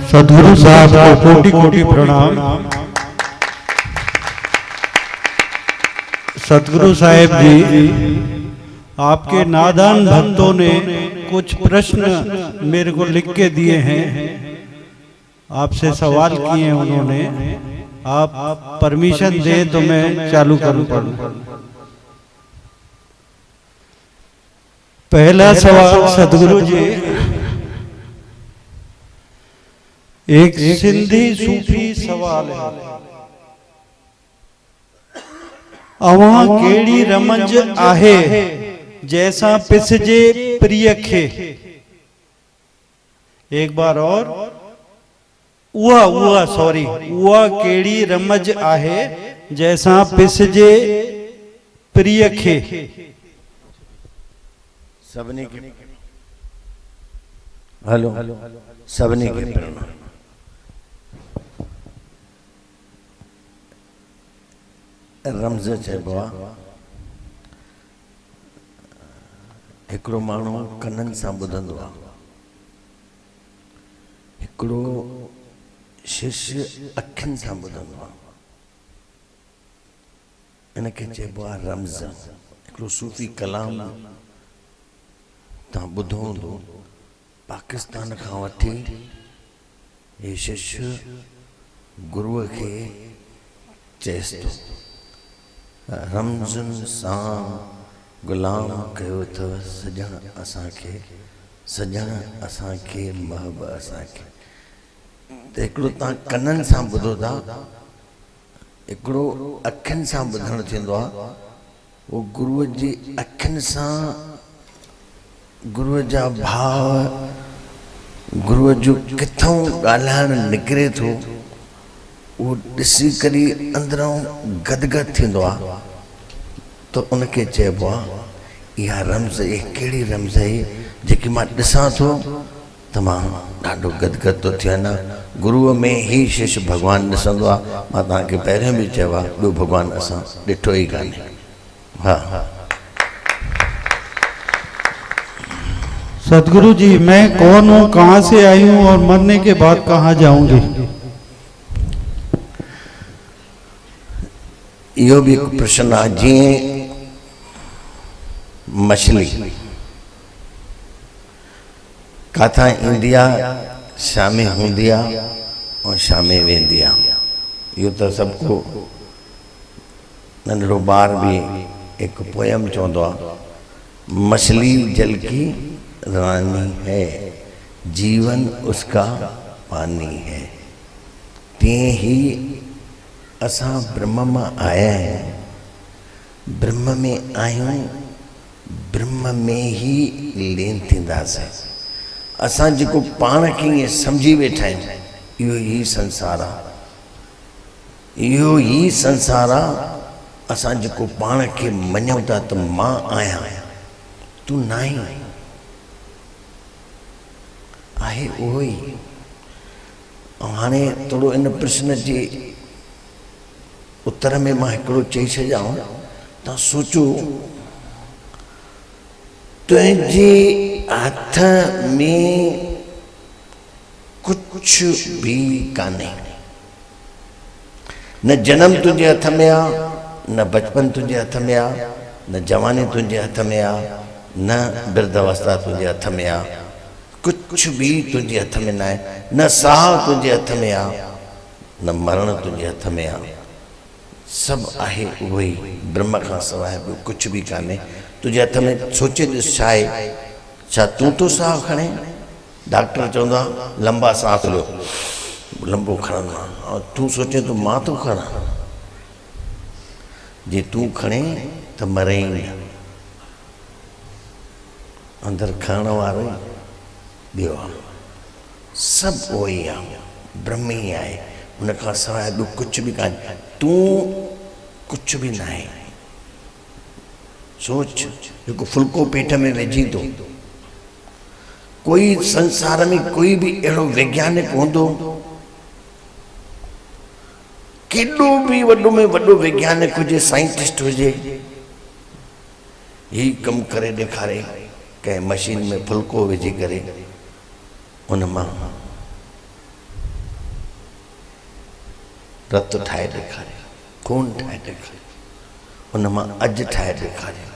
सदगुरु साहब को कोटि कोटि प्रणाम। सदगुरु साहब जी, आपके नादान भक्तों ने कुछ प्रश्न मेरे को लिख के दिए हैं, आपसे सवाल किए हैं उन्होंने। आप परमिशन दे तो मैं चालू करूं पढ़ूं। पहला सवाल सदगुरु जी, एक सिंधी सूफी सवाल है, अवां केड़ी रमंज आहे जैसा पिसजे प्रिय खे। एक बार और, उहा केड़ी रमज आहे जैसा पिसजे प्रिय खे। सबने के हेलो सबने के प्रणाम। रमज़ चइबो आहे हिकिड़ो माण्हू कननि सां ॿुधंदो आहे, हिकिड़ो शिष्य अखियुनि सां ॿुधंदो आहे, इनखे चइबो आहे रमज़। हिकिड़ो सूफ़ी कलाम तव्हां ॿुधो हूंदो, पाकिस्तान खां वठी हे शिष्य गुरुअ खे चएसि थो, रमज़ुनि सां गुलाम कयो अथव सॼण असांखे, सॼण असांखे महब असांखे। त हिकिड़ो तव्हां कननि सां ॿुधो था, हिकिड़ो अखियुनि सां ॿुधणु थींदो आहे। उहो गुरुअ जी अखियुनि सां गुरुअ जा भाव, गुरुअ जो किथां ॻाल्हाइणु निकिरे थो, वो ॾिसी करे अंदरों गदगद थींदो आहे। तो उनखे चइबो आहे इहा रमज़, इहा कहिड़ी रमज़ आहे जेकी मां ॾिसां थो त मां ॾाढो गदगद थो थियां। न गुरुअ में ई शिष्य भॻवानु ॾिसंदो आहे। मां तव्हांखे पहिरियों बि चयो आहे, ॿियो भॻवानु असां ॾिठो ई कान्हे। हा सदगुरु जी, मैं कौन हूँ, कहाँ से आई हूँ और मरने के बाद कहाँ जाऊंगी। इहो भी एक प्रश्न आहे। जीअं मछली काथां ईंदी आहे, शामे हूंदी आहे ऐं शामे वेंदी आहे। इहो त सबको नंढड़ो ॿार भी एक पोयम चवंदो आहे, मछली जल की रानी है, जीवन उसका पानी है। तीअं ही असां ब्रह्म मां आया आहियूं, ब्रह्म में आहियूं, ब्रह्म में ही लीन थींदासीं। असां जेको पाण खे ईअं सम्झी वेठा आहियूं, इहो ई संसार आहे, इहो ई संसार आहे। असां जेको पाण खे मञूं था त मां आहियां, तूं न आहीं, आहे उहो ई। ऐं हाणे थोरो इन प्रश्न जे उत्तर में मां हिकिड़ो चई छॾियां। तव्हां सोचो, तुंहिंजे हथ में कुछ भी कान्हे, न जन्म तुंहिंजे हथ में आहे, न बचपन तुंहिंजे हथ में आहे, न जवानी तुंहिंजे हथ में आहे, न वृद्धावस्था तुंहिंजे हथ में आहे, कुछ भी तुंहिंजे हथ में न आहे। न साह तुंहिंजे हथ में आहे, न मरण तुंहिंजे हथ में आहे। सब आहे उहो ई, ब्रह्म खां सवाइ ॿियो कुझु बि कान्हे तुंहिंजे हथ में। सोचे ॾिस छा आहे, छा तूं तो साह खणे? डॉक्टर चवंदो आहे लंबा सांस लो, लंबो खणंदो आहे, ऐं तूं सोचे तो मां थो खणां? जे तूं खणे त मरे ई न, अंदरि खणण वारो ॿियो आहे। सभु उहो ई आहे, ब्रह्म ई आहे, उन खां सवाइ ॿियो कुझु बि कान्हे। तूं कुझु बि न आहे। सोच, जेको फुल्को पेट में विझी थो, कोई संसार में कोई भी अहिड़ो वैज्ञानिक हूंदो, केॾो भी वॾो में वॾो वैज्ञानिक हुजे, साइंटिस्ट हुजे, ही कमु करे ॾेखारे कंहिं मशीन में फुल्को विझी करे उन मां रत ठाहे ॾेखारियो, खून ठाहे ॾेखारियो, उन मां अॼु ठाहे ॾेखारियो,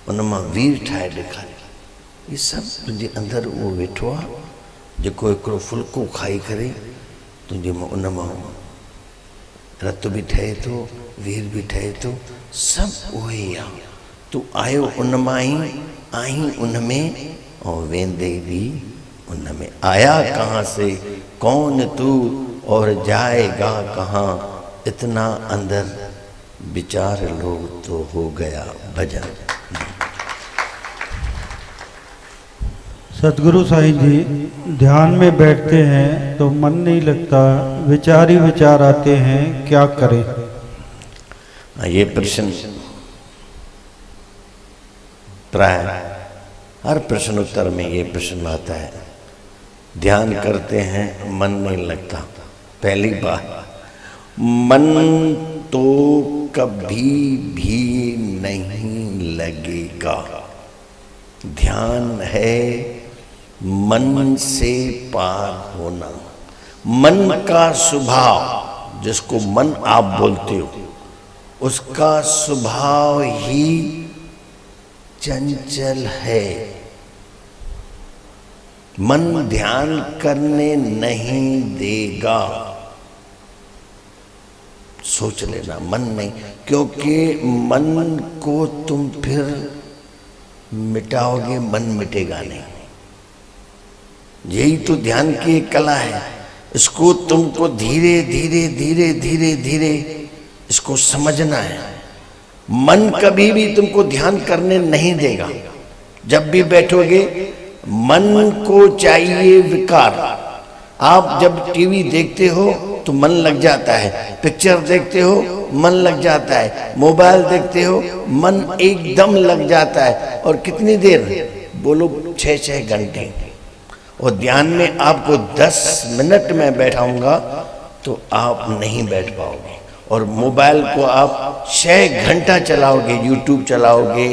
उन मां वीर ठाहे ॾेखारियो। ये सभु तुंहिंजे अंदरि उहो वेठो आहे जेको हिकिड़ो फुल्को खाई करे तुंहिंजे उन मां रत बि ठहे थो, वीर बि ठहे थो, सभु उहो ई आहे। तूं आयो उन मां ई, आई उन में और वेंदे भी उन में। आया कहाँ से, कौन तू और जाएगा कहाँ, इतना अंदर विचार लो तो हो गया भजन। सतगुरु साईं जी, ध्यान में बैठते हैं तो मन नहीं लगता, विचार ही विचार आते हैं, क्या करें? ये प्रश्न प्राय हर प्रश्न उत्तर में ये प्रश्न आता है। ध्यान करते हैं मन नहीं लगता। पहली बात, मन तो कभी भी नहीं लगेगा। ध्यान है मन से पार होना। मन का स्वभाव, जिसको मन आप बोलते हो, उसका स्वभाव ही चंचल है। मन ध्यान करने नहीं देगा। सोच लेना, मन नहीं, क्योंकि मन को तुम फिर मिटाओगे, मन मिटेगा नहीं। यही तो ध्यान की एक कला है। इसको तुमको धीरे धीरे धीरे धीरे धीरे इसको समझना है। मन कभी भी तुमको ध्यान करने नहीं देगा। जब भी बैठोगे मन को चाहिए विकार। आप जब टीवी देखते हो तो मन लग जाता है, पिक्चर देखते हो मन लग जाता है, मोबाइल देखते हो मन एकदम लग जाता है। और कितनी देर बोलो, 6-6 घंटे। और ध्यान में आपको 10 मिनट में बैठाऊंगा तो आप नहीं बैठ पाओगे। और मोबाइल को आप 6 घंटा चलाओगे, यूट्यूब चलाओगे,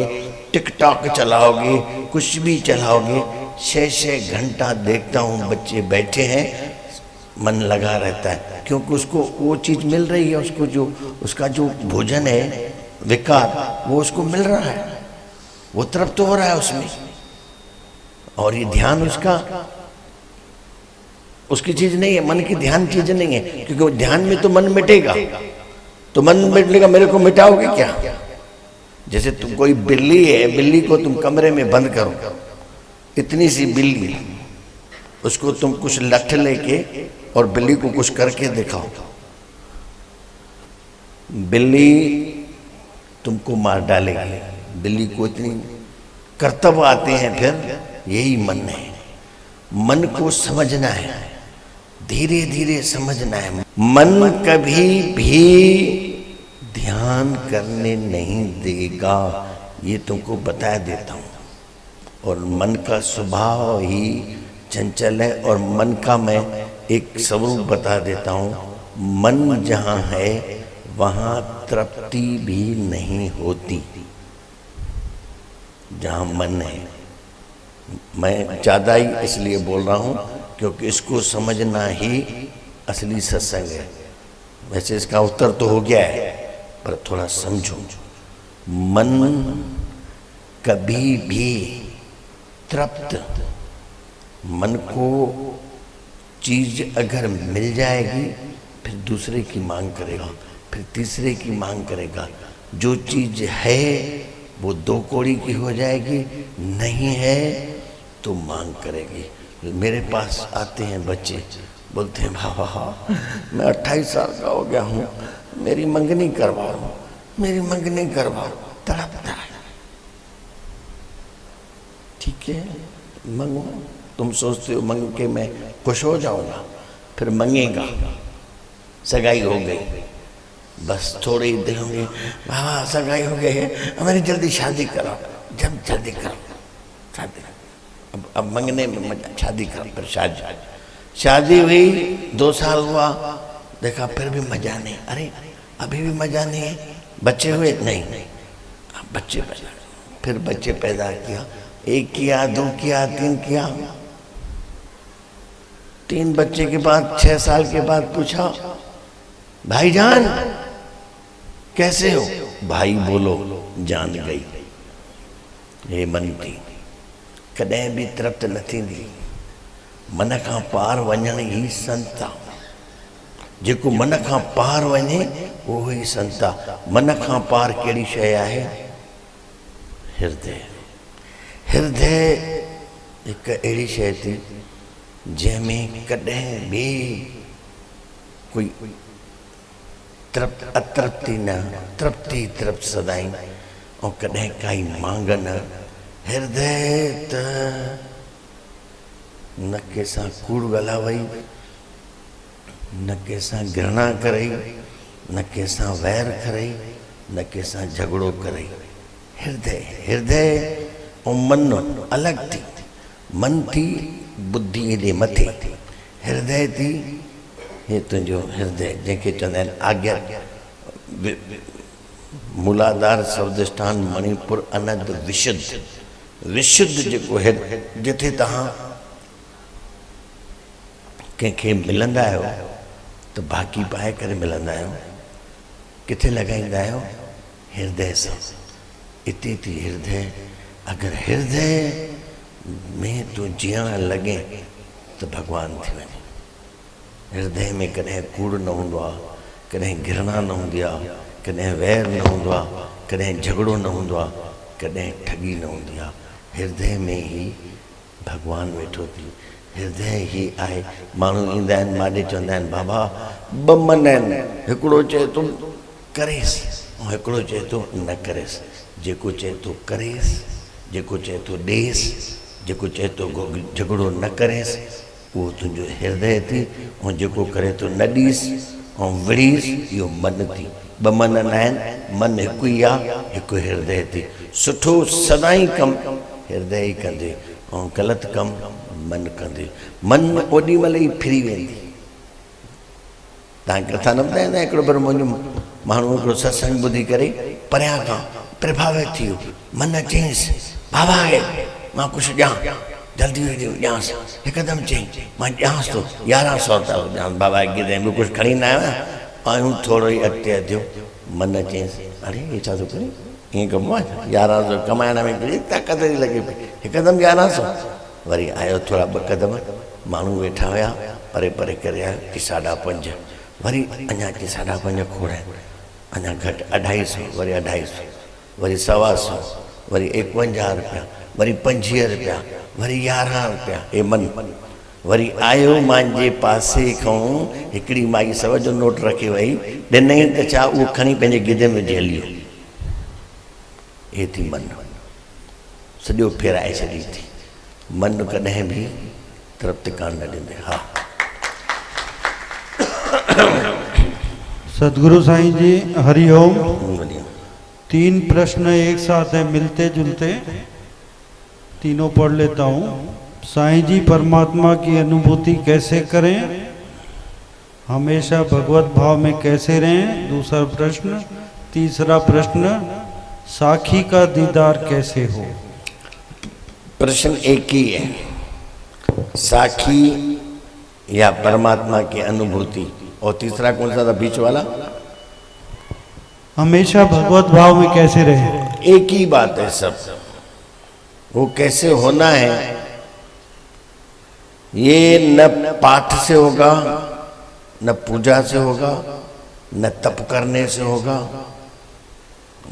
टिकटॉक चलाओगे, कुछ भी चलाओगे, 6-6 घंटा देखता हूँ बच्चे बैठे हैं, मन लगा रहता है, क्योंकि उसको वो चीज़ मिल रही है, उसको जो उसका जो भोजन है विकार, वो उसको मिल रहा है, वो तृप्त हो रहा है उसमें। और ये ध्यान उसकी चीज़ नहीं है, मन की ध्यान चीज़ नहीं है, क्योंकि ध्यान में तो मन मिटेगा। तो मन मिटेगा, मेरे को मिटाओगे क्या? जैसे तुम कोई बिल्ली है, बिल्ली को तुम कमरे में बंद करो, इतनी सी बिल्ली, उसको तुम कुछ लठ लेके और बिल्ली को कुछ करके दिखाओ, बिल्ली तुमको मार डालेगी। बिल्ली को इतनी कर्तव्य आते हैं। फिर यही मन है, मन को समझना है, धीरे धीरे समझना है। मन कभी भी ध्यान करने नहीं देगा, ये तुमको बता देता हूँ। और मन का स्वभाव ही चंचल है। और मन का मैं एक स्वरूप बता देता हूँ। मन जहाँ है वहाँ तृप्ति भी नहीं होती। जहाँ मन है, मैं ज़्यादा ही इसलिए बोल रहा हूँ क्योंकि इसको समझना ही असली सत्संग है। वैसे इसका उत्तर तो हो गया है, पर थोड़ा समझो। मन कभी भी तृप्त, मन को चीज़ अगर मिल जाएगी फिर दूसरे की मांग करेगा, फिर तीसरे की मांग करेगा। जो चीज़ है वो 2 कौड़ी की हो जाएगी, नहीं है तो मांग करेगी। मेरे पास आते हैं बच्चे, बोलते हैं बाबा मैं 28 साल का हो गया हूँ, मेरी मंगनी करवाओ, मेरी मंगनी करवाओ, तड़पता है। ठीक है, मंगो। तुम सोचते हो मंग के मैं खुश हो जाऊंगा, फिर मंगेगा, सगाई हो गई, बस थोड़े ही दिन होंगे, बाबा सगाई हो गई है, हमारी जल्दी शादी करो, जब जल्दी करो शादी। अब मंगने में शादी करो, फिर शादी हुई, 2 साल हुआ, देखा फिर भी मजा नहीं, अरे अभी भी मजा नहीं है। बच्चे हुए नहीं, बच्चे पैदा, फिर बच्चे पैदा किया, 1 किया, 2 किया, 3 किया। 3 बच्चे के बाद 6 साल के बाद पूछा भाईजान कैसे हो? भाई बोलो जान गई। हे मन थी कॾहिं बि तृप्त न थींदी। मन खां पार वञण ई संत आहे। जेको मन खां पार वञे उहो ई संत आहे। मन खां पार कहिड़ी शइ आहे? हृदय। हृदय हिकु अहिड़ी शइ थी जंहिंमें कॾहिं बि कोई तृप्त अतृप्ति न, तृप्ति तृप्त सदाई, ऐं कॾहिं काई मांग न। हृदय त न कंहिंसां कूड़ ॻाल्हावई, न कंहिंसां घृणा करई, न कंहिंसां वैर करई, न कंहिंसां झगड़ो करई। हृदय। हृदय ऐं मन अलॻि थी। मन थी बुद्धि एॾे मथे, हृदय थी हे तुंहिंजो हृदय, जंहिंखे चवंदा आहिनि आज्ञा मूलाधार शब्दस्थान मणिपुर अनंत विशुद्ध। विशुद्ध जेको जिथे तव्हां कंहिंखे मिलंदा आहियो त बाक़ी पाए करे मिलंदा आहियो, किथे लॻाईंदा आहियो? हृदय सां। इते थी हृदय। अगरि हृदय में तूं जीअण लॻे त भॻवान थी वञे। हृदय में कॾहिं कूड़ न हूंदो आहे, कॾहिं घृणा न हूंदी आहे, कॾहिं वैर न हूंदो आहे, कॾहिं झगड़ो न हूंदो आहे, कॾहिं ठगी न हूंदी आहे। हृदय में ई भॻवान वेठो थी। हृदय ई आहे। माण्हू ईंदा आहिनि माॾे चवंदा आहिनि बाबा ॿ मन आहिनि, हिकिड़ो चए थो करेसि ऐं हिकिड़ो चए थो न करेसि। जेको चए थो करेसि, जेको चए थो ॾेसि, जेको चए थो झगड़ो न करेसि, उहो तुंहिंजो हृदय थी। ऐं जेको करे थो न ॾीसि ऐं विड़ीसि, इहो मन थी। ॿ मन न आहिनि, मन हिकु ई आहे, हिकु हृदय थी। सुठो सदाई कमु हृदय ई कंदे ऐं ग़लति कमु मन कंदे। मन ओॾी महिल ई फिरी वेंदी। तव्हां कथा न ॿुधाईंदा? हिकिड़ो भेरो मुंहिंजो माण्हू हिकिड़ो सत्संग ॿुधी करे परियां खां प्रभावित थी वियो। मन चयईंसि बाबा खे मां कुझु ॾियां, जल्दी ॾियांसि। हिकदमि चयईं मां ॾियांसि थो 1100 रुपया ॾियांसि बाबा खे। ॿियो कुझु खणी न आयो आहियूं, थोरो ई अॻिते अधु। मन चयईंसि अरे हे छा थो करे, ईअं कबो आहे? 1100 कमाइण में कहिड़ी ताक़त थी लॻे पई। हिकदमि 1100। वरी आयो थोरा ॿ क़दम, माण्हू वेठा हुया परे परे करे आयो कि 5.5। वरी अञा कि 5.5 खोड़ आहिनि, अञा घटि 250, वरी 250, वरी 125, वरी 51 रुपया, वरी 25 रुपया, वरी 11 रुपया। हे मन वरी आयो मुंहिंजे पासे खां हिकिड़ी माई 100 जो नोट रखी वई, ॾिनई त छा उहो खणी पंहिंजे गिदे में विझी हली वियो। हे थी मन, सॼो फेराए छॾी थी। मन कॾहिं बि तृप्त कान न ॾींदे। हा सदगुरु साईं जी हरिओम। 3 प्रश्न एक साथ हैं, मिलते जुलते, तीनों पढ़ लेता हूँ। साईं जी परमात्मा की अनुभूति कैसे करें? हमेशा भगवत भाव में कैसे रहें? दूसरा प्रश्न। तीसरा प्रश्न, साखी का दीदार कैसे हो? प्रश्न एक ही है, साखी या परमात्मा की अनुभूति। और तीसरा कौन सा था बीच वाला? हमेशा भगवत भाव में कैसे रहे। एक ही बात है सब। वो कैसे होना है, ये न पाठ से होगा, न पूजा से होगा, न तप करने से होगा,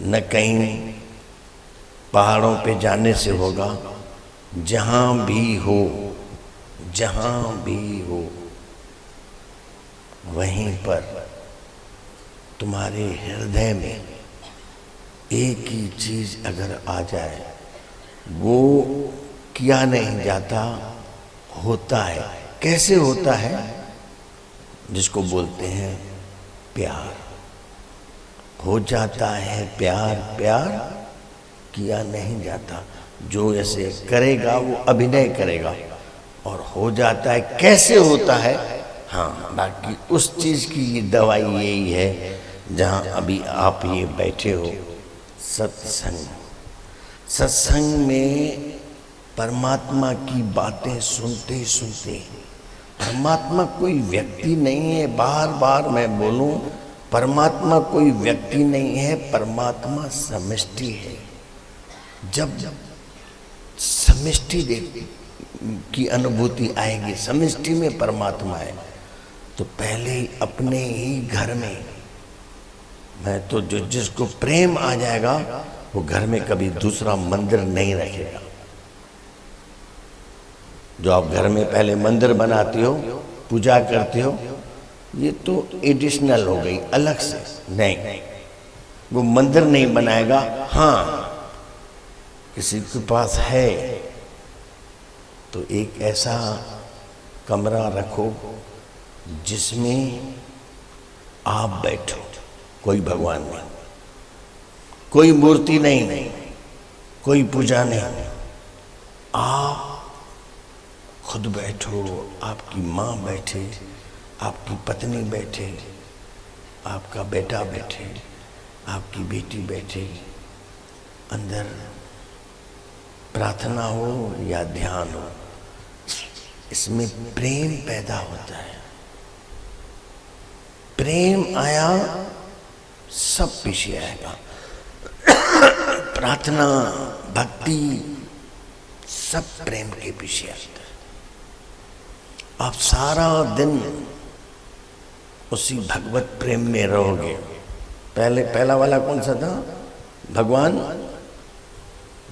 न कहीं पहाड़ों पे जाने से होगा। जहाँ भी हो, जहाँ भी हो, वहीं पर तुम्हारे हृदय में एक ही चीज अगर आ जाए, वो किया नहीं जाता, होता है। कैसे होता है? जिसको बोलते हैं प्यार। हो जाता है प्यार, प्यार किया नहीं जाता। जो ऐसे करेगा वो अभिनय करेगा और हो जाता है। कैसे होता है? हाँ, बाकी उस चीज की ये दवाई यही है जहाँ अभी आप ये बैठे हो, सत्संग। सत्संग में परमात्मा की बातें सुनते सुनते, परमात्मा कोई व्यक्ति नहीं है। बार बार मैं बोलूं परमात्मा कोई व्यक्ति नहीं है, परमात्मा समष्टि है। जब समष्टि की अनुभूति आएगी, समष्टि में परमात्मा है, तो पहले ही अपने ही घर में मैं तो जो जिसको प्रेम आ जाएगा वो घर में कभी दूसरा मंदिर नहीं रखेगा। जो आप घर में पहले मंदिर बनाते हो, पूजा करते हो, ये तो एडिशनल हो गई, अलग से नहीं, वो मंदिर नहीं बनाएगा। हाँ, किसी के पास है तो एक ऐसा कमरा रखो जिसमें आप बैठो, कोई भगवान नहीं, कोई मूर्ति नहीं, कोई पूजा नहीं, आप खुद बैठो, आपकी माँ बैठे, आपकी पत्नी बैठे, आपका बेटा बैठे, आपकी बेटी बैठे, अंदर प्रार्थना हो या ध्यान हो, इसमें प्रेम पैदा होता है। प्रेम आया, सब पीछे आएगा। प्रार्थना, भक्ति, सब प्रेम के पीछे आता है। आप सारा दिन उसी भगवत प्रेम में रहोगे। पहला वाला कौन सा था? भगवान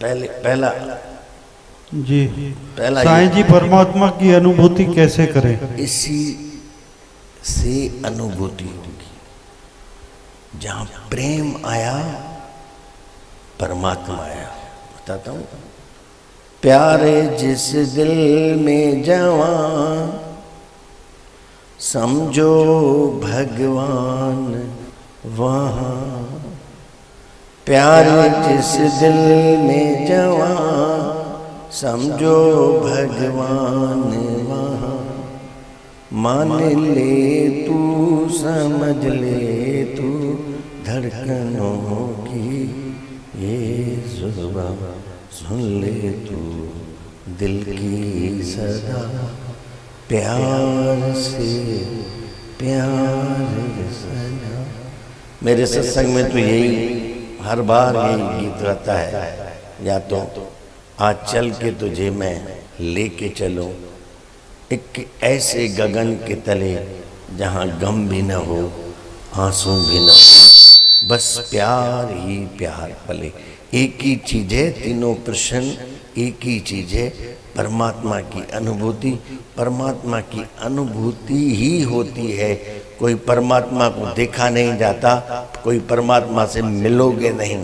पहला जी, पहला साईं जी परमात्मा की अनुभूति कैसे करें? इसी से अनुभूति होगी। जहां प्रेम आया, परमात्मा आया। बताता हूं, प्यारे जिस दिल में जवान, समझो भगवान वहां। प्यारे जिस दिल में जवान, समझो भगवान वहां। मान ले तू, समझ ले तू, धड़कनों की ये जुबान, सुन ले तू दिल की सदा, प्यार से प्यार सदा। मेरे सत्संग में तो यही हर बार यही गीत रहता है, या तो आज चल के तुझे मैं लेके चलूं एक ऐसे गगन के तले जहां गम भी न हो, आंसू भी न हो, बस प्यार ही प्यार पले। एक ही चीज है, तीनों प्रश्न एक ही चीज है, परमात्मा की अनुभूति। परमात्मा की अनुभूति ही होती है। कोई परमात्मा को देखा नहीं जाता, कोई परमात्मा से मिलोगे नहीं।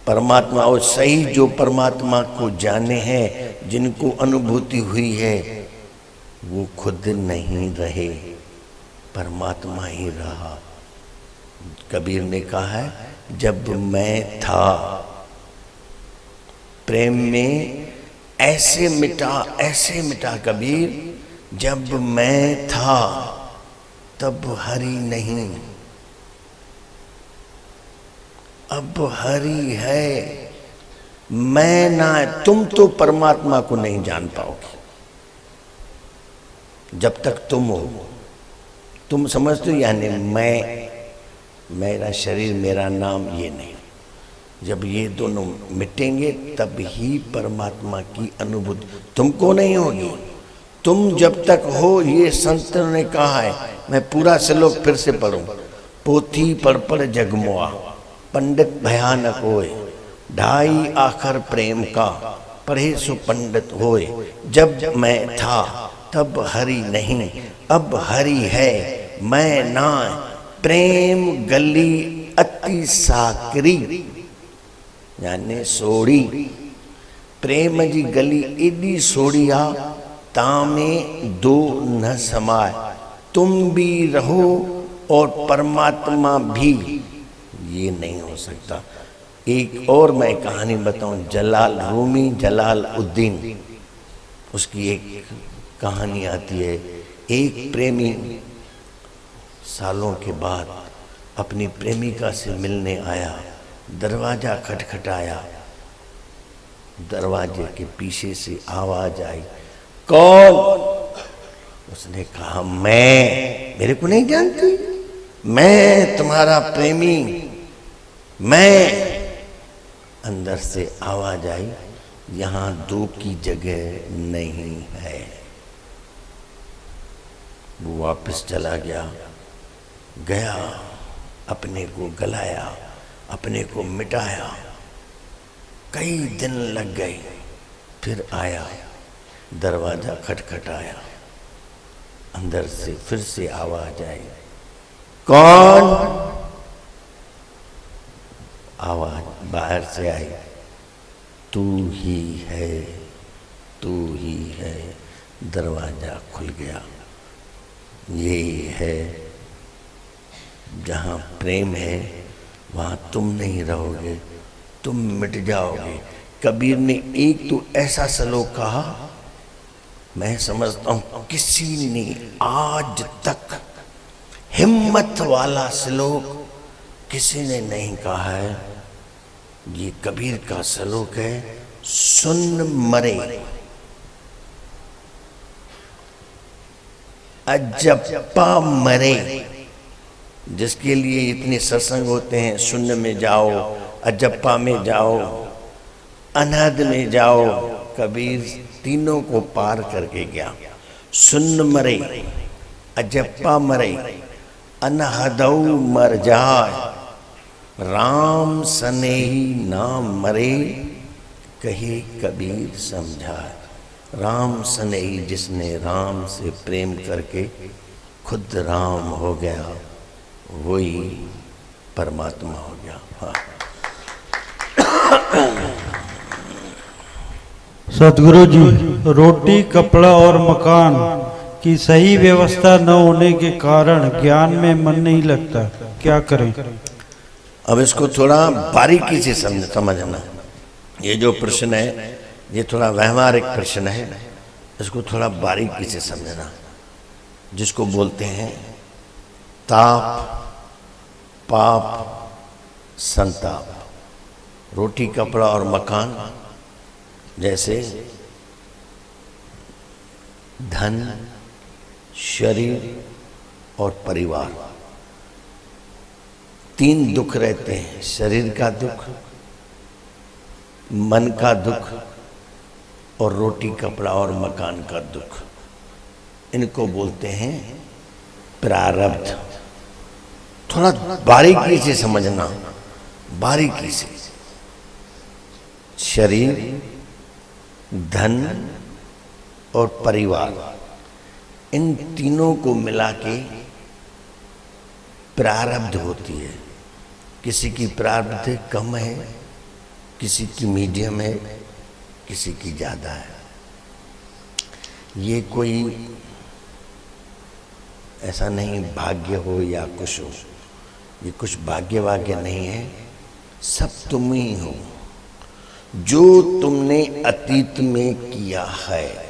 परमात्मा और सही जो परमात्मा को जाने हैं, जिनको अनुभूति हुई है, वो खुद नहीं रहे, परमात्मा ही रहा। कबीर ने कहा है, जब मैं था प्रेम में ऐसे मिटा कबीर, जब मैं था तब हरि नहीं, अब हरि है। मैं ना, तुम तो परमात्मा को नहीं जान पाओगे जब तक तुम हो। तुम समझते हो, यानी मैं, मेरा शरीर, मेरा नाम, ये नहीं। जब ये दोनों मिटेंगे तब ही परमात्मा की अनुभूति तुमको नहीं होगी। तुम जब तक हो, ये संत ने कहा है, मैं पूरा श्लोक फिर से पढ़ूं। पोथी पढ़ जगमुआ, पंडित भयानक होए, ढाई आखर प्रेम का, पढ़े सु पंडित होए। जब मैं था तब हरि नहीं, अब हरि है। मैं ना, प्रेम गली अति साकरी, यानी सोड़ी। प्रेम जी गली एडी सोड़ी आ, तामे दो न समाए। तुम भी रहो और परमात्मा भी, ये नहीं हो सकता। एक और मैं कहानी बताऊं, जलाल रूमी, जलाल उद्दीन, उसकी एक कहानी आती है। एक प्रेमी सालों के बाद अपनी प्रेमिका से मिलने आया, दरवाजा खटखटाया, दरवाजे के पीछे से आवाज आई, कौन? उसने कहा, मैं। मेरे को नहीं जानती? मैं तुम्हारा प्रेमी, मैं अंदर से आवाज आई, यहां दो की जगह नहीं है। वो वापस चला गया, अपने को गलाया, अपने को मिटाया, कई दिन लग गए, फिर आया, दरवाजा खटखटाया, अंदर से फिर से आवाज आई, कौन? आवाज बाहर से आई, तू ही है, तू ही है। दरवाजा खुल गया। ये है, जहाँ प्रेम है वहाँ तुम नहीं रहोगे, तुम मिट जाओगे। कबीर ने एक तो ऐसा श्लोक कहा, मैं समझता हूँ किसी ने आज तक हिम्मत वाला श्लोक किसी ने नहीं कहा है। ये कबीर का श्लोक है, सुन मरे अजप्पा मरे। जिसके लिए इतने सत्संग होते हैं, शून्य में जाओ, अजप्पा में जाओ, अनहद में जाओ, कबीर तीनों को पार करके गया। सुन मरे अजप्पा मरे, अनहदऊ मर जाए, राम सनेही नाम मरे, कहे कबीर समझाए। राम सनेही, जिसने राम से प्रेम करके खुद राम हो गया, वही परमात्मा हो गया। हाँ। सदगुरु जी, रोटी, कपड़ा और मकान की सही व्यवस्था न होने के कारण ज्ञान में मन नहीं लगता, क्या करें? अब इसको थोड़ा बारीकी से समझना। ये जो प्रश्न है ये थोड़ा व्यवहारिक प्रश्न है, इसको थोड़ा बारीकी से समझना। जिसको बोलते हैं ताप, पाप, संताप। रोटी, कपड़ा और मकान जैसे धन, शरीर और परिवार, तीन दुख रहते हैं। शरीर का दुख, मन का दुख और रोटी, कपड़ा और मकान का दुख। इनको बोलते हैं प्रारब्ध। थोड़ा बारीकी से समझना, बारीकी से। शरीर, धन और परिवार, इन तीनों को मिला के प्रारब्ध होती है। किसी की प्रारब्ध कम है, किसी की मीडियम है, किसी की ज़्यादा है। ये कोई ऐसा नहीं भाग्य हो या कुछ हो, ये कुछ भाग्य वाग्य नहीं है, सब तुम ही हो। जो तुमने अतीत में किया है,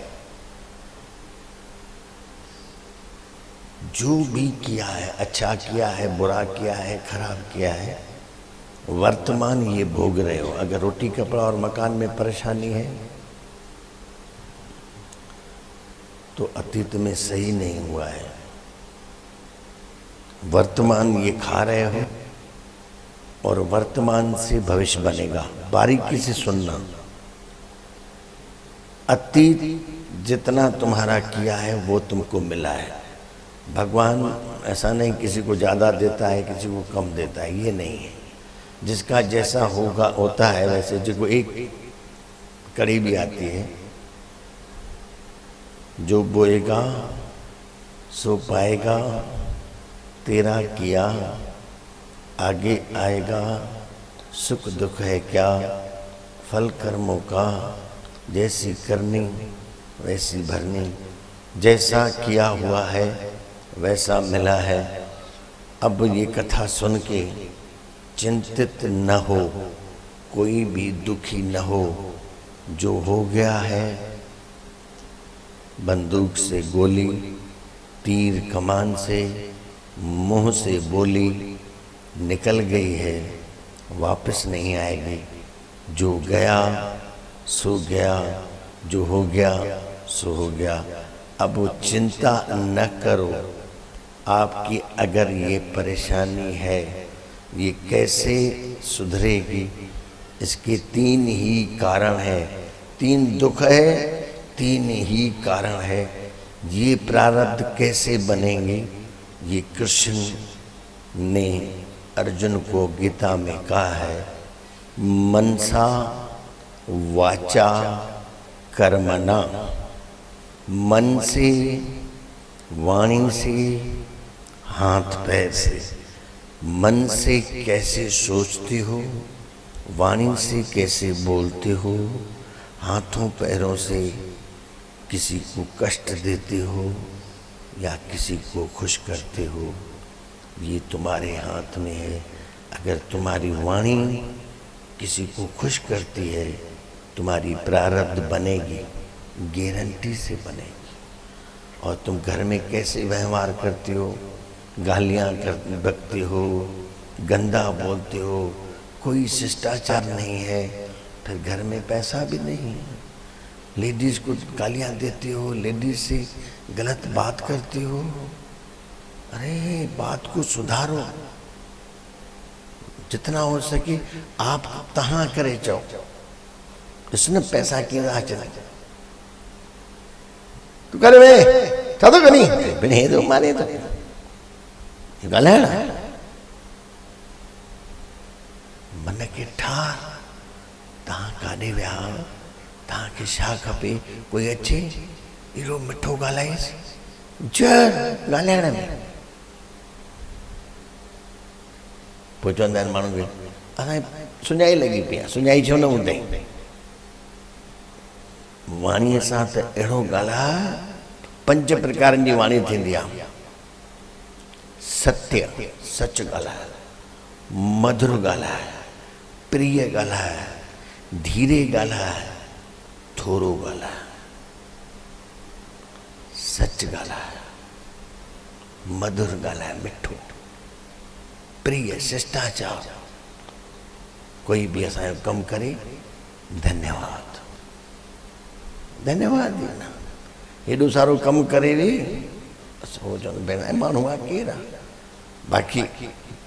जो भी किया है, अच्छा किया है, बुरा किया है, खराब किया है, वर्तमान ये भोग रहे हो। अगर रोटी, कपड़ा और मकान में परेशानी है तो अतीत में सही नहीं हुआ है। वर्तमान ये खा रहे हो और वर्तमान से भविष्य बनेगा। बारीकी से सुनना। अतीत जितना तुम्हारा किया है वो तुमको मिला है। भगवान ऐसा नहीं किसी को ज़्यादा देता है, किसी को कम देता है, ये नहीं है। जिसका जैसा होगा होता है वैसे। जिसको एक कड़ी भी आती है, जो बोएगा सो पाएगा, तेरा किया आगे आएगा, सुख दुख है क्या फल कर्मों का, जैसी करनी वैसी भरनी, जैसा किया हुआ है वैसा मिला है। अब ये कथा सुन के चिंतित न हो, कोई भी दुखी न हो। जो हो गया है, बंदूक से गोली, तीर कमान से, मुंह से बोली निकल गई है, वापस नहीं आएगी। जो गया सो गया, जो हो गया सो हो गया। अब वो चिंता न करो, आपकी अगर ये परेशानी है, ये कैसे सुधरेगी? इसके 3 ही कारण है, 3 दुख है, 3 ही कारण है। ये प्रारब्ध कैसे बनेंगे? ये कृष्ण ने अर्जुन को गीता में कहा है, मनसा वाचा कर्मणा। मन से, वाणी से, हाथ पैर से। मन से कैसे सोचते हो, वाणी से कैसे बोलते हो, हाथों पैरों से किसी को कष्ट देते हो या किसी को खुश करते हो, ये तुम्हारे हाथ में है। अगर तुम्हारी वाणी किसी को खुश करती है, तुम्हारी प्रारब्ध बनेगी, गारंटी से बनेगी। और तुम घर में कैसे व्यवहार करते हो, गालियाँ बकते हो, गंदा बोलते हो, कोई शिष्टाचार नहीं है, फिर घर में पैसा भी नहीं है। लेडीज़ को गालियाँ देते हो, लेडीज़ से गलत बात करते हो। अरे बात को सुधारो, जितना हो सके आप तहाँ करे जाओ। इसने पैसा की राह चला तू करे में छातो कनी बिने तो माने तो गल है मन के ठार तहाँ काॾे विया, तहाँ के छा खपे? कोई अचे एॾो मिठो ॻाल्हाएसि, जर ॻाल्हाइण में पोइ चवंदा आहिनि माण्हू खे असां सुञाई लॻी पई आहे, सुञाई छो न हूंदई? वाणीअ सां त अहिड़ो ॻाल्हाए, 5 प्रकारनि जी वाणी थींदी आहे। सत्य, सच ॻाल्हाए, मधुर ॻाल्हाए, प्रिय ॻाल्हाए, धीरे ॻाल्हाए, थोरो ॻाल्हाए, सच ॻाल्हाए, मधुर ॻाल्हाए, मिठो, प्रिय, शिष्टाचार। कोई भी असांजो कमु करे धन्यवाद, धन्यवाद देना। हेॾो सारो कमु करे वे सोचो भेण माण्हू आहे केरु आहे? बाक़ी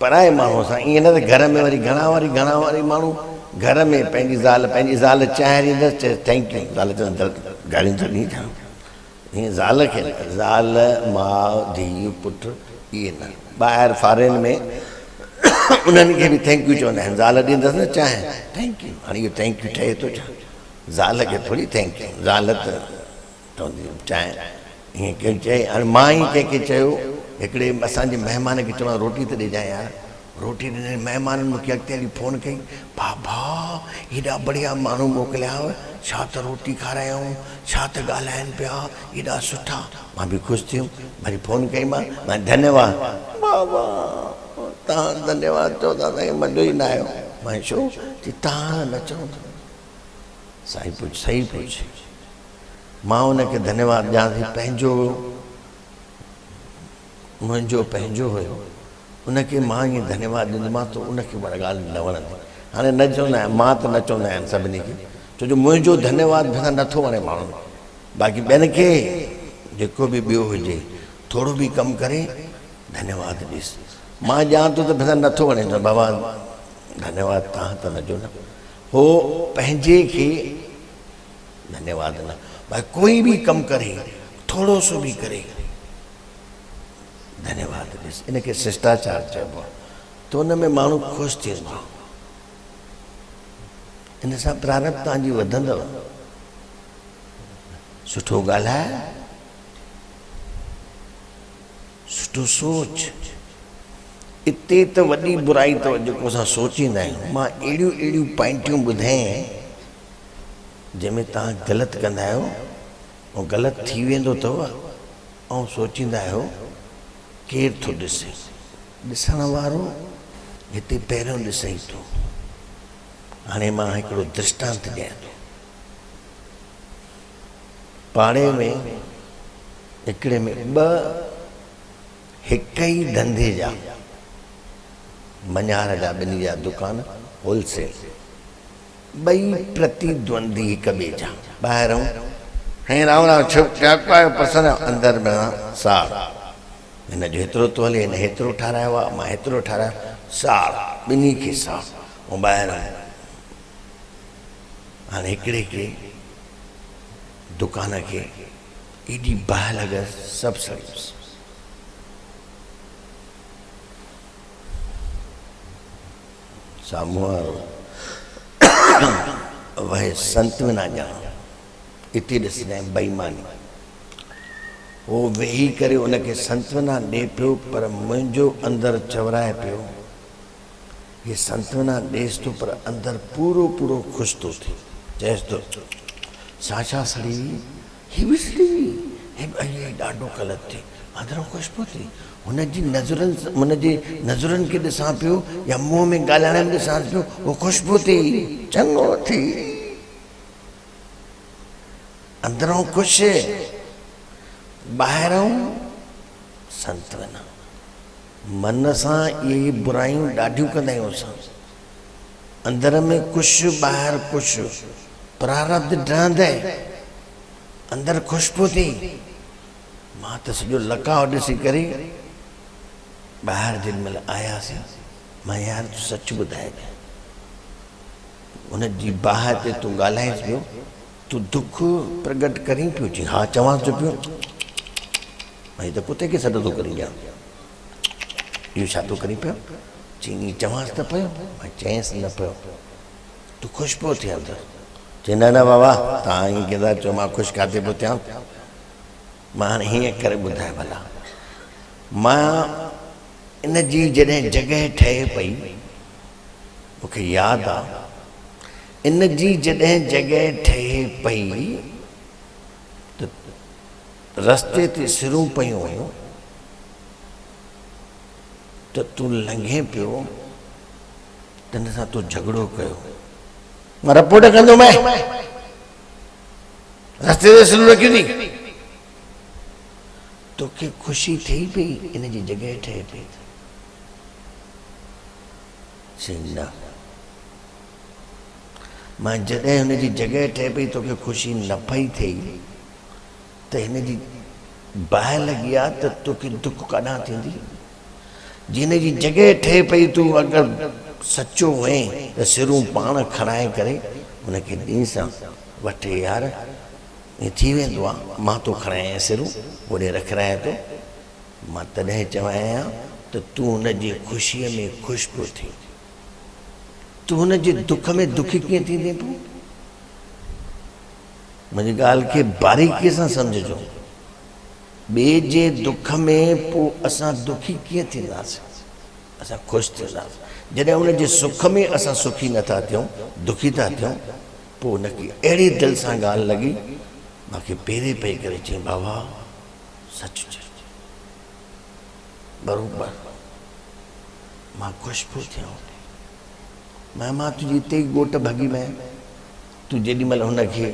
पराए माण्हू सां ईअं न त घर में वरी घणा वारी माण्हू घर में पंहिंजी ज़ाल चांहि ॾींदसि, चए थैंक यू, ज़ाल चवंदसि गाड़ियूं त ॾींहुं था। हीअं ज़ाल खे ज़ाल माउ धीउ पुटु इहे न, ॿाहिरि फॉरेन में उन्हनि खे बि थैंक यू चवंदा आहिनि। ज़ाल ॾींदसि न चांहि, थैंक यू। हाणे इहो थैंक यू ठहे थो छा? ज़ाल खे थोरी थैंक यू, ज़ाल त चवंदी चांहि हीअं कंहिं चए। हाणे मां ई कंहिंखे चयो, हिकिड़े असांजे महिमान खे चवणो रोटी त ॾिजां यार, रोटी ॾिने। महिमाननि मूंखे अॻिते हली फ़ोन कई, बाबा हेॾा बढ़िया माण्हू मोकिलिया, छा त रोटी खारायऊं, छा त ॻाल्हाइनि पिया, हेॾा सुठा। मां बि ख़ुशि थियुमि, वरी फ़ोन कई मां धन्यवाद बाबा, तव्हां धन्यवाद चओ था त मज़ो ई न आयो। मां छो चई तव्हां न चओ था, सही पुछ, सही पुछ। मां उनखे धन्यवाद ॾियां थी, पंहिंजो मुंहिंजो पंहिंजो हुयो, उनखे मां ईअं धन्यवाद ॾींदोमांसि त उनखे उहा ॻाल्हि न वणंदी। हाणे न चवंदा आहिनि, मां त न चवंदा आहिनि सभिनी खे, छो जो मुंहिंजो धन्यवाद बि नथो वणे माण्हुनि। बाक़ी ॿियनि खे जेको बि ॿियो हुजे, थोरो बि कमु करे धन्यवाद ॾिस। मां ॼां थो त बि नथो वणे, बाबा धन्यवाद तव्हां त न ॾियो न। हो पंहिंजे खे धन्यवाद न, भाई कोई भी कम करे, थोड़ो सो भी करे धन्यवाद ॾिस, इनखे शिष्टाचार चइबो आहे। त उन में माण्हू ख़ुशि थींदो आहे, इन सां प्रारब्ध तव्हांजी वधंदव। सुठो ॻाल्हाए, सुठो सोच। इते त वॾी बुराई अथव जेको असां सोचींदा आहियूं। मां अहिड़ियूं पॉइंटियूं ॿुधायूं जंहिंमें तव्हां ग़लति कंदा आहियो ऐं ग़लति थी वेंदो अथव ऐं सोचींदा आहियो केरु थो ॾिसे। ॾिसण वारो हिते पहिरियों ॾिसे ई थो। हाणे मां हिकिड़ो दृष्टांत ॾियां थो। पाड़े में हिकिड़े में हिक ई धंधे जा मञार जा ॿिन्ही जा दुकान होलसेल, ॿई प्रतिद्वंदी हिक ॿिए जा। ॿाहिरों हे राम राम छुप क्या पसंद अंदर में सार हिन जो हेतिरो तो हले, हिन हेतिरो ठारायो आहे, मां हेतिरो ठारायो, साड़ ॿिन्ही खे साड़। ऐं ॿाहिरि हाणे हिकिड़े खे दुकान खे एॾी बाहि लॻसि, सभु सड़ियुसि। साम्हूं वारो वहे संतविना ॼाण, हिते ॾिसजांइ बेईमानी। वो वेही करे उनखे सांत्वना ॾे पियो, पर मुंहिंजो अंदरि चवराए पियो, ये सांत्वना ॾेसि थो पर अंदरि पूरो पूरो ख़ुशि थो थिए। चएसि थो साशा सड़ी हुई, ही बि सड़ी हुई, हे ॾाढो ग़लति थिए, अंदरों ख़ुशि पियो थिए। हुनजी नज़रनि खे ॾिसां पियो या मुंहं में ॻाल्हाइण में ॾिसां पियो, वो ख़ुशि पियो थिए, चङो थी, अंदरों ख़ुशि, ॿाहिरों सांत्वना। मन सां इहे बुरायूं ॾाढियूं कंदा आहियूं असां, अंदर में कुछ ॿाहिरि कुछ, प्रारब्ध ढहंदे अंदरि ख़ुशि पियो थिए। मां त सॼो लकाउ ॾिसी करे ॿाहिरि जेॾीमहिल आयासीं, मां यार तूं सच ॿुधाए, हुनजी बाहि ते तूं ॻाल्हाएसि पियो, तूं दुख प्रगट करीं पियो? जी हा, चवांसि थो पियो। भाई तो कुत्ते के सॾ थो करी ॼाण, इहो छा थो करी पियो? चईं चवांसि त पियो, मां चयसि न पियो, तूं ख़ुशि पियो थिए अंदरि? चई न न बाबा, तव्हां ईअं कंदा चओ, मां ख़ुशि काथे पियो थियां? मां हाणे हीअं करे ॿुधाए भला, मां इन जी जॾहिं जॻह ठहे पई, मूंखे यादि आहे, इन जी जॾहिं जॻह ठहे पई त रस्ते ते सिरूं पयूं हुयूं, त तूं लंघे पियो, त हिन सां तूं झगड़ो कयो, मां रिपोर्ट कंदुमि, रस्ते ते सिरूं रखियूं थी, तोखे ख़ुशी थिए पई, इन जी जॻह ठहे पई? चई न, मां जॾहिं हुन जी जॻह ठहे पई तोखे ख़ुशी न पई थिए, त हिन जी बाहि लॻी आहे, त तोखे दुख काॾां थींदी? जिन जी जॻह ठहे पई, तूं अगरि सचो वएं त सिरूं पाण खणाए करे हुनखे ॾींहं सां वठे, यार ईअं थी वेंदो आहे, मां तो खणाए सिरूं होॾे रखाए थो, मां तॾहिं चवां त तूं हुनजी ख़ुशीअ में ख़ुशि पियो थिए, तूं हुनजे दुख में दुखी कीअं थींदे पोइ? मुंहिंजी ॻाल्हि खे बारीकीअ सां सम्झजो, ॿिए जे दुख में पोइ असां दुखी कीअं थींदासीं? असां ख़ुशि थींदासीं। जॾहिं हुनजे सुख में असां सुखी नथा थियूं, दुखी था थियूं, पोइ हुनखे अहिड़ी दिलि सां ॻाल्हि लॻी, मूंखे पेरे पई करे चई बाबा सच चए, बराबरि मां ख़ुशि पियो थियां। मां तुंहिंजी हिते ई ॻोठ भॻी में, तूं जेॾीमहिल हुनखे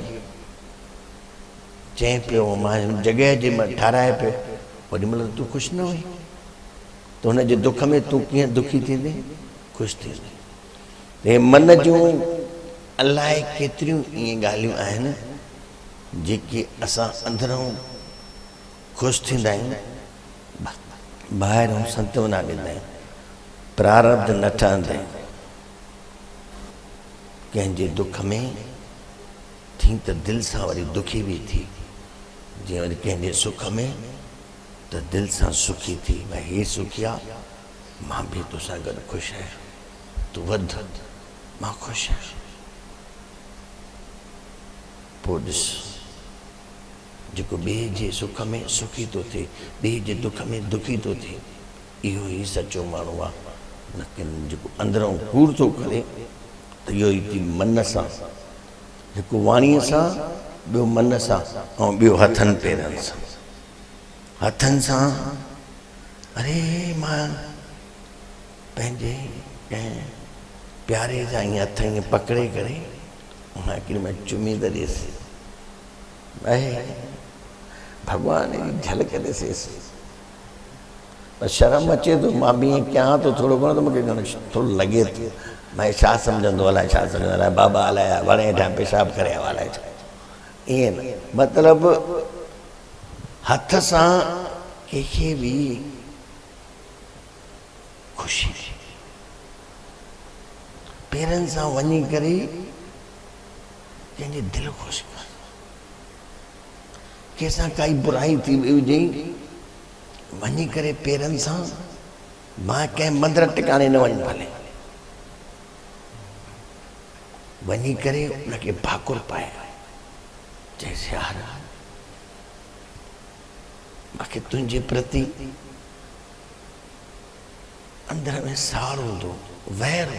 चए पियो, मां जॻह जे ठाराए पियो, ओॾीमहिल तूं ख़ुशि न हुई, त हुनजे दुख में तूं कीअं दुखी थींदे? ख़ुशि थींदे। हे मन जूं अलाए केतिरियूं ईअं ॻाल्हियूं आहिनि जेके असां अंदरों ख़ुशि थींदा आहियूं, ॿाहिरों सांत्वना ॾींदा आहियूं, प्रारब्ध न ठहंदा आहिनि। कंहिंजे दुख में थी त दिलि सां वरी दुखी बि थी, जीअं वरी कंहिंजे सुख में त दिलि सां सुखी थी, भई हे सुखी आहे, मां बि तोसां गॾु ख़ुशि आहियां, तूं वध, मां ख़ुशि आहियां। पोइ ॾिस, जेको ॿिए जे सुख में सुखी थो थिए, ॿिए जे दुख में दुखी थो थिए, इहो ई सचो माण्हू आहे। लेकिन जेको अंदरों कूड़ थो करे, त इहो ई थी मन सां, हिकु वाणीअ सां, ॿियो मन सां, ऐं ॿियो हथनि पेरनि सां। हथनि सां, अरे मां पंहिंजे कंहिं प्यारे जा ईअं हथ ईअं पकिड़े करे मां हिकिड़ी मां चुमी त ॾिएसि, ऐं भॻवान जी झलक ॾिसेसि, पर शर्म अचे थो, मां बि ईअं कयां थो थोरो घणो, त मूंखे थोरो लॻे थो, भाई छा सम्झंदो अलाए, छा सम्झंदो अलाए, बाबा अलाए वण हेठां पेशाब करे आयो अलाए छा, ईअं न। मतिलबु हथ सां कंहिंखे बि ख़ुशी पेरनि सां वञी करे कंहिंजे दिलि ख़ुशि कर कंहिंसां काई बुराई थी वई हुजे वञी करे पेरनि सां मां कंहिं मंदर टिकाणे न वञ भले वञी करे उनखे भाकुर पाए जैसे यार मूंखे तुंहिंजे प्रति अंदर में साड़ हूंदो वैर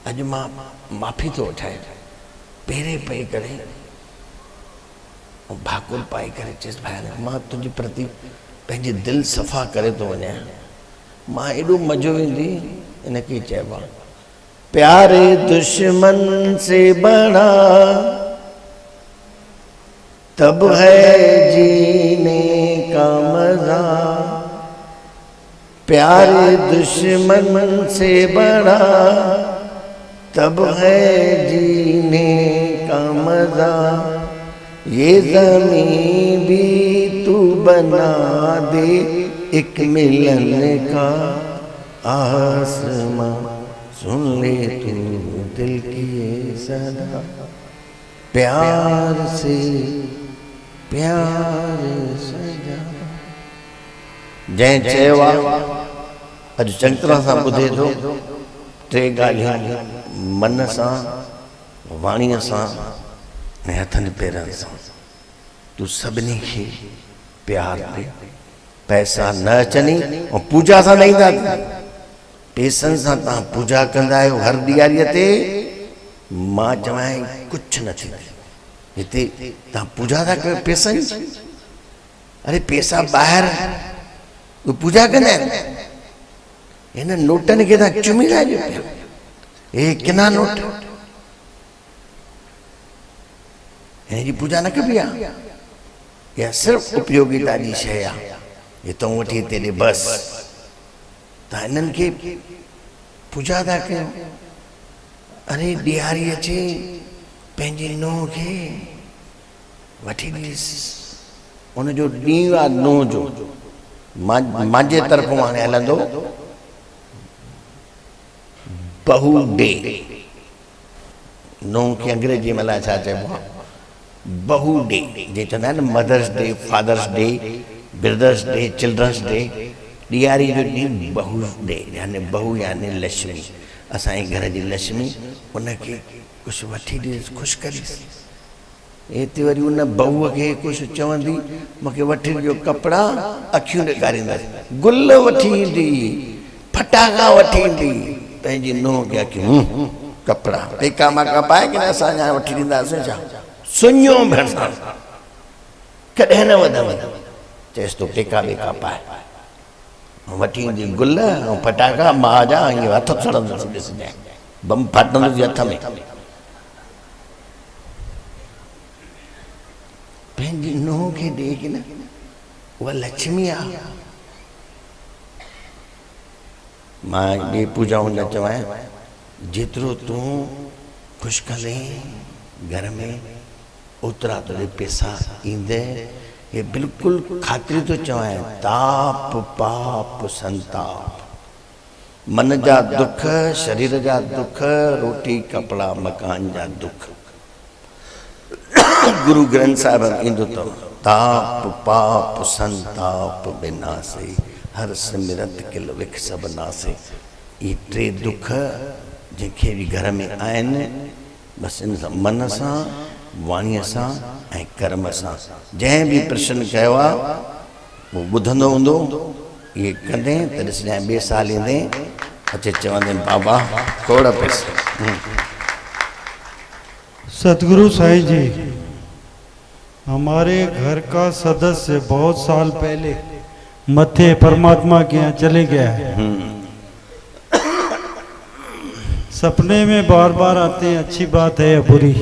अॼु मां माफ़ी थो वठाए पेरे पई करे भाकुर पाई करे चएसि भाई मां तुंहिंजे प्रति पंहिंजी दिलि सफ़ा करे थो वञा मां एॾो मज़ो ईंदी इनखे चइबो आहे प्यारे दुश्मन से बड़ा तब है जीने का मजा प्यारे दुश्मन से बड़ा तब है जीने का मजा ये ज़मीं भी तू बना दे एक मिलन का आसमां सुन ले तू दिल की ये सदा प्यार से प्यार सजा जंहिं चयो आहे अॼु चङी तरह सां ॿुधे थो टे ॻाल्हियूं मन सां वाणीअ सां ऐं हथनि पेरनि सां तूं सभिनी खे प्यार ॾे पैसा न अचनि ऐं पूजा सां न ईंदा पैसनि सां तव्हां पूजा कंदा आहियो हर ॾियारीअ ते मां चवां कुझु न थींदो हिते तव्हां पूजा था कयो पैसनि अरे पैसा ॿाहिरि उहे पूजा कंदा आहिनि हिन नोटनि खे तव्हां चुमींदा आहियो हे किना नोट हिन जी पूजा न कबी आहे इहा सिर्फ़ु उपयोगिता जी शइ आहे हितां वठी हिते ॾे बसि तव्हां हिननि खे पूजा था कयो अरे ॾियारी अचे पंहिंजी नुंहुं खे वठी ॾीस उनजो ॾींहुं आहे नुंहुं जो मुंहिंजे तरफ़ां हाणे हलंदो बहू डे नुंहुं खे अंग्रेजी में अलाए छा चइबो आहे बहू डे जे चवंदा आहिनि mother's day father's day brother's day children's day ॾियारी जो ॾींहुं बहू डे यानी बहू यानी लक्ष्मी असांजे घर जी लक्ष्मी उनखे कुझु वठी ॾिस ख़ुशि करीस हिते वरी उन बहूअ खे कुझु चवंदी मूंखे वठी ॾियो कपिड़ा अखियूं ॾेखारींदसि गुल वठी ईंदी फटाका वठी ईंदी पंहिंजी नुंहुं खे अखियूं कपिड़ा पेका माका पाए की न असां अञा वठी ॾींदासीं छा सुञो भरिसां कॾहिं न वधंदी चएसि तो पेका बेका पाए वठी ईंदी गुल ऐं फटाका मां जा ईअं हथ सड़ंदुसि ॾिसजांइ बम फाटंदुसि हथ में पंहिंजी नुंहुं खे ॾे की न उहा लक्ष्मी आहे मां ॿी पूजाऊं न चवां जेतिरो तूं ख़ुशि कंदे घर में ओतिरा तुंहिंजे पैसा ईंदे ये बिल्कुलु ख़ातिरी थो चवां ताप पाप संताप मन जा दुख शरीर जा दुख रोटी कपिड़ा मकान जा दुख गुरु ग्रंथ साहिब ईंदो अथव ताप पाप संताप बिनासे हर सिमरत किल विख सब नासे ये टे दुख जंहिंखे बि घर में आहिनि बसि इन सां मन सां वाणीअ सां ऐं कर्म सां जंहिं बि प्रश्न कयो आहे उहो ॿुधंदो हूंदो इहे कंदे त ॾिसजांइ ॿिए साल ईंदे अचे चवंदे बाबा खोड़ पैसा सतगुरु साईं जी हमारे घर का सदस्य बहुत साल पहले मथे परमात्मा के यहाँ चले गया है सपने में बार बार आते हैं अच्छी बात है या बुरी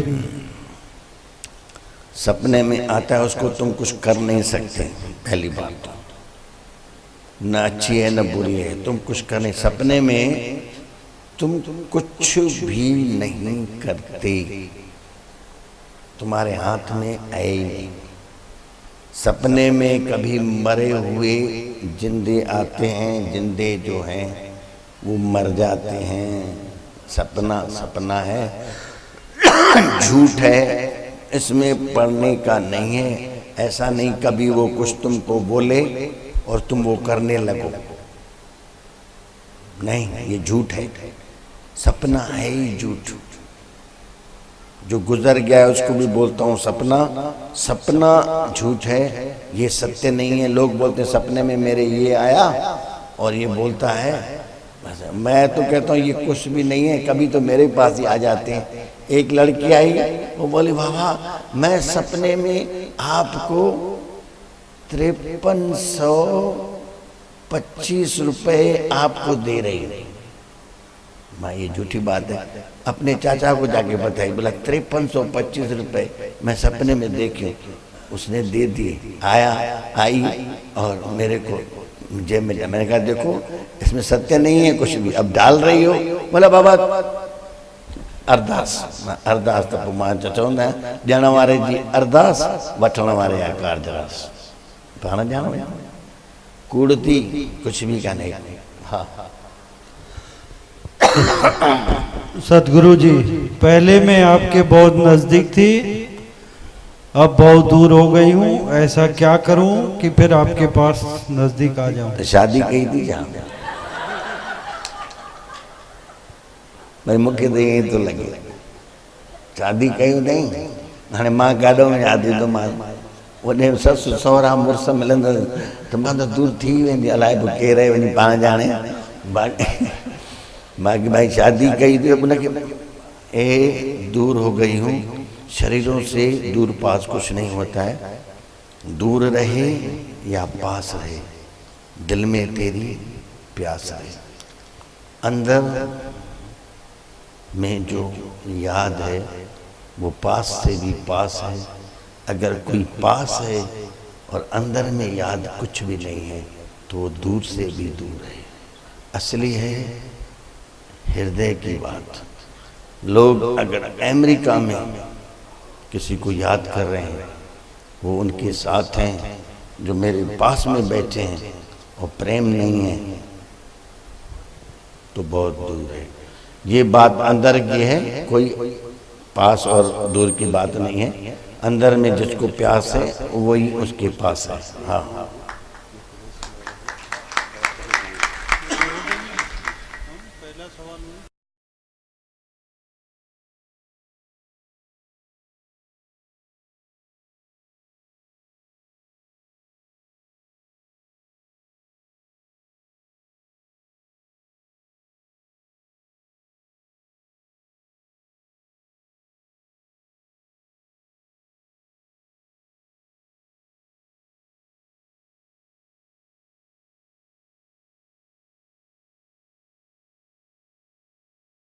सपने में आता है उसको तुम कुछ कर नहीं सकते पहली बात तो न अच्छी है न बुरी है तुम कुछ कर नहीं सपने में तुम कुछ भी नहीं करते तुम्हारे हाथ में आए नहीं सपने में कभी मरे हुए जिंदे आते हैं जिंदे जो हैं वो मर जाते हैं। सपना सपना है, झूठ है, इसमें पढ़ने का नहीं है। ऐसा नहीं कभी वो कुछ तुमको बोले और तुम वो करने लगो, नहीं, ये झूठ है। सपना है ही झूठ। जो गुजर गया है उसको भी बोलता हूँ सपना, सपना झूठ है, ये सत्य नहीं है। लोग बोलते हैं सपने में मेरे ये आया और ये बोलता है, मैं तो कहता हूँ ये कुछ भी नहीं है। कभी तो मेरे पास ही आ जाते हैं। एक लड़की आई, वो बोली बाबा मैं सपने में आपको 5325 रुपये आपको दे रही हूँ। माँ ये झूठी बात है। अपने चाचा को जाके बताई, बोला 5325 रुपये मैं सपने में देखी। उसने दे दिए। आई और मेरे को जेब में, मैंने कहा देखो इसमें सत्य नहीं है कुछ भी, अब डाल रही हो। बोला बाबा अरदास तो मां चवंदा ॾियण वारे जी अरदास, वठण वारे जा कारजरास। पाण ॼाणो कूड़ थी कुछ भी कान्हे। हाँ सतगुरु जी, पहले मैं आपके बहुत नजदीक थी, अब बहुत दूर हो गई हूँ। ऐसा क्या करूँ कि फिर आपके पास नजदीक आ जाऊँ? शादी कही थी जहाँ भाई मूंखे तो ईअं थो लॻे शादी कयूं नहीं। हाणे मां गाॾो में यादि ईंदो मां ओॾे ससु सहुरा मुड़ुस मिलंदा त मां त दूर थी वेंदी, अलाए पोइ केरु आहे वञी पाण ॼाणे। बाक़ी भाई शादी कई थी उनके दूर हो गई हूँ। शरीरों से दूर पास कुछ नहीं होता है। दूर रहे या पास रहे, दिल में तेरी प्यास रहे। अंदर में जो याद है वो पास से भी पास है। अगर कोई पास है और अंदर में याद कुछ भी नहीं है तो वो दूर से भी दूर है। असली है हृदय की बात। लोग अगर अमेरिका में किसी को याद कर रहे हैं, वो उनके साथ हैं जो मेरे पास में बैठे हैं, और प्रेम नहीं है तो बहुत दूर है। ये बात अंदर की है, कोई पास और दूर की बात नहीं है। अंदर में जिसको प्यास है वही उसके पास है। हाँ।